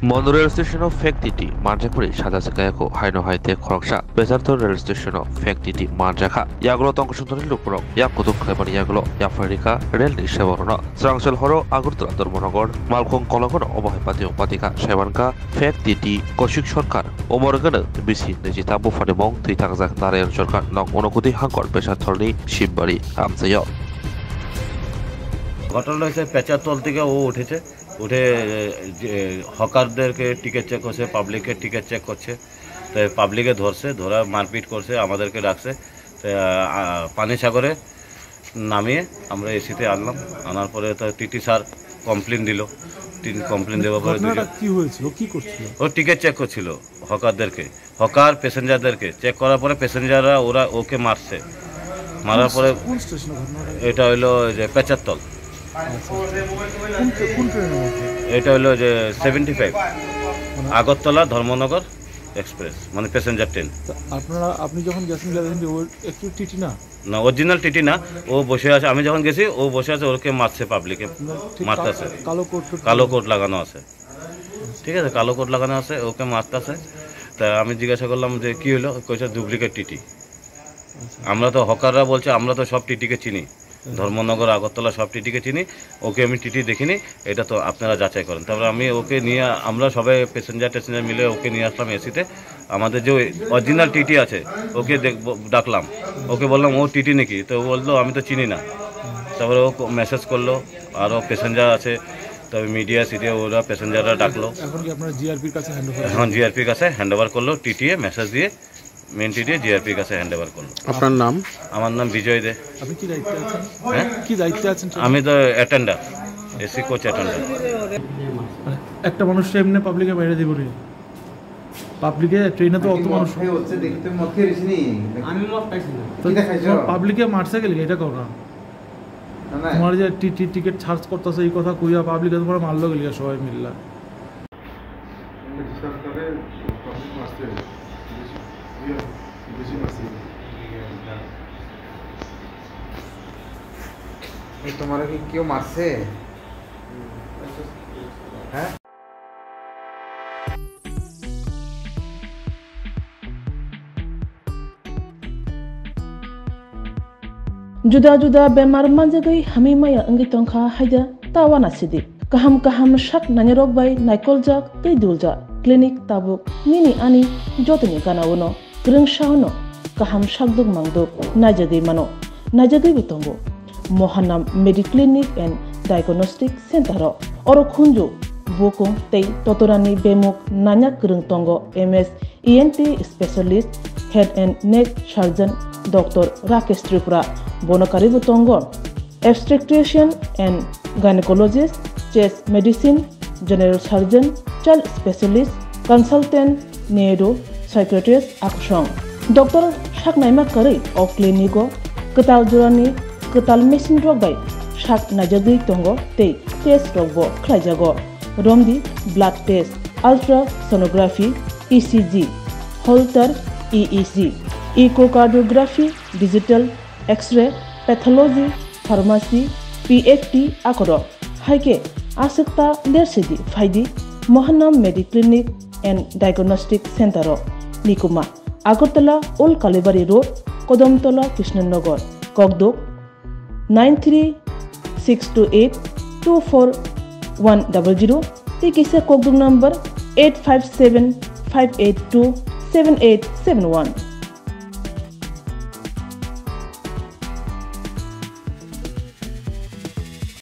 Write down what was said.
먼 레일 스테이션의 팩디디 만자쿠리 사자스가야고 하이노하이테 코락사 베산토 레일 스테이션의 팩디디 만자카 야글로 덩크슌토니 루프럭 야쿠도 클레바니 야글로 야파리카 rail নিশ্চয়বরণ শ্রাংসেল হর আগরতলা ধর্মনগর মালখং কলগন অবহেপাতি পাতিকা সেবানকা ফ্যাক্টিটি কৌশিক সরকার ওমরগন BC নেজিতা বুফানি Mong থৈথাকজাক Narayan সরকার নং অনুকুতি হাঙ্কর বেসাথরনি শিববাড়ি আমসায় ঘটনা হয়েছে পেঁচাতল থেকে ও উঠেছে উঠে হকারদেরকে টিকিট চেক করছে পাবলিকের টিকিট চেক করছে তো পাবলিকে ধরছে ধরা মারপিট করছে আমাদেরকে ডাকছে তো পানিসাগরে নামিয়ে আমরা এসিতে আনলাম আনার পরে তো টিটি স্যার কমপ্লেন দিল কমপ্লেন দেওয়ার পরে কি হয়েছিল কি করছিল ও টিকিট চেক করছিল হকারদেরকে হকার প্যাসেঞ্জারদেরকে চেক করার পরে প্যাসেঞ্জাররা ওকে মারছে মারার পরে এটা হইলো যে পেঁচাতল এটা হলো যে 75 আগরতলা ধর্মনগর এক্সপ্রেস মানে প্যাসেঞ্জার ট্রেন। আপনি যখন গেছেন একটু টিটি না না অরিজিনাল টিটি না ও বসে আছে আমি যখন গেছি ও বসে আছে ওকে মারছে পাবলিকে মারতেছে কালো কোট লাগানো আছে ঠিক আছে কালো কোট লাগানো আছে ওকে মারতেছে তা আমি জিজ্ঞাসা করলাম যে কি হলো কইছে ডুপ্লিকেট টিটি আমরা তো হকাররা বলছে আমরা তো সব টিটিকে চিনি ধর্মনগর আগরতলা সব টিটিকে চিনি ওকে আমি টিটি দেখিনি এটা তো আপনারা যাচাই করেন তারপরে আমি ওকে নিয়ে আমরা সবাই প্যাসেঞ্জার মিলে ওকে নিয়ে আসলাম এসিতে আমাদের যে অরিজিনাল টিটি আছে ওকে ডাকলাম ওকে বললাম ও টিটি নাকি তো ও বললো আমি তো চিনি না তারপরে ও মেসেজ করলো আরও প্যাসেঞ্জার আছে তবে মিডিয়া সিডিয়া ওরা প্যাসেঞ্জাররা ডাকলো এখন জিআরপির কাছে হ্যান্ড ওভার করলো টিটিএ মেসেজ দিয়ে মেন টিটিএ জিআরপির কাছে হ্যান্ড ওভার করলো। আপনার নাম? আমার নাম বিজয় দে। আপনি কি দায়িত্বে আছেন? হ্যাঁ কি দায়িত্বে আছেন? আমি তো অ্যাটেন্ডার এসি কোচ অ্যাটেন্ডার। একটা মানুষ এমনি পাবলিকে বাইরে দিব রে পাবলিকে ট্রেনে তো অত মানুষ হচ্ছে দেখতে মত খেয়েছিনি আমি মত খাইছি না কি দেখাইছো পাবলিকে মারছে গেলি এটা কর না তোমার যে টিকিট চার্জ করতেছে এই কথা কইয়া পাবলিকে তোমার মারলো গেলি সবাই মিললা সরকারে পাবলিক মারছে বেশি মারছে এই তোমার কি কেউ মারছে হ্যাঁ जुदा-जुदा बेमार manjagai hamimaya अंगी tongkha haida tawana sidi kaham shak nanyarok bai naikolja tei dulja clinic tabuk nini ani jotoni kanawono grengshauno kaham shakduk mangduk najagai mano najagai bitongo mohanam mediclinic and diagnostic center oro khunju bokong tei totorani bemuk nanya krung tongo ms ent specialist head and neck surgeon Dr. Rakesh Tripura Bonakari Butongo, obstetrician and gynecologist, chest medicine, general surgeon, child specialist, consultant, neuro, psychiatrist, Akshong. Dr. Shaknaima Kari of Clinico, Katal Jurani, Katal Machine Drug by Shak Najadi Tongo, Te, Test Rogbo, Klajago, Romdi, blood test, ultrasonography, ECG, Holter, EEC. Echocardiography, digital, X-ray, pathology, pharmacy, PFT, akoro. Haike asekta lersidi faidi Mohanam Mediclinic and Diagnostic Center Nikuma Agartala Old Kalibari Road, Kodamtola, Krishnanagar, Kogdok 93-628-24100. Tikisa Kogdok number 857-582-7871.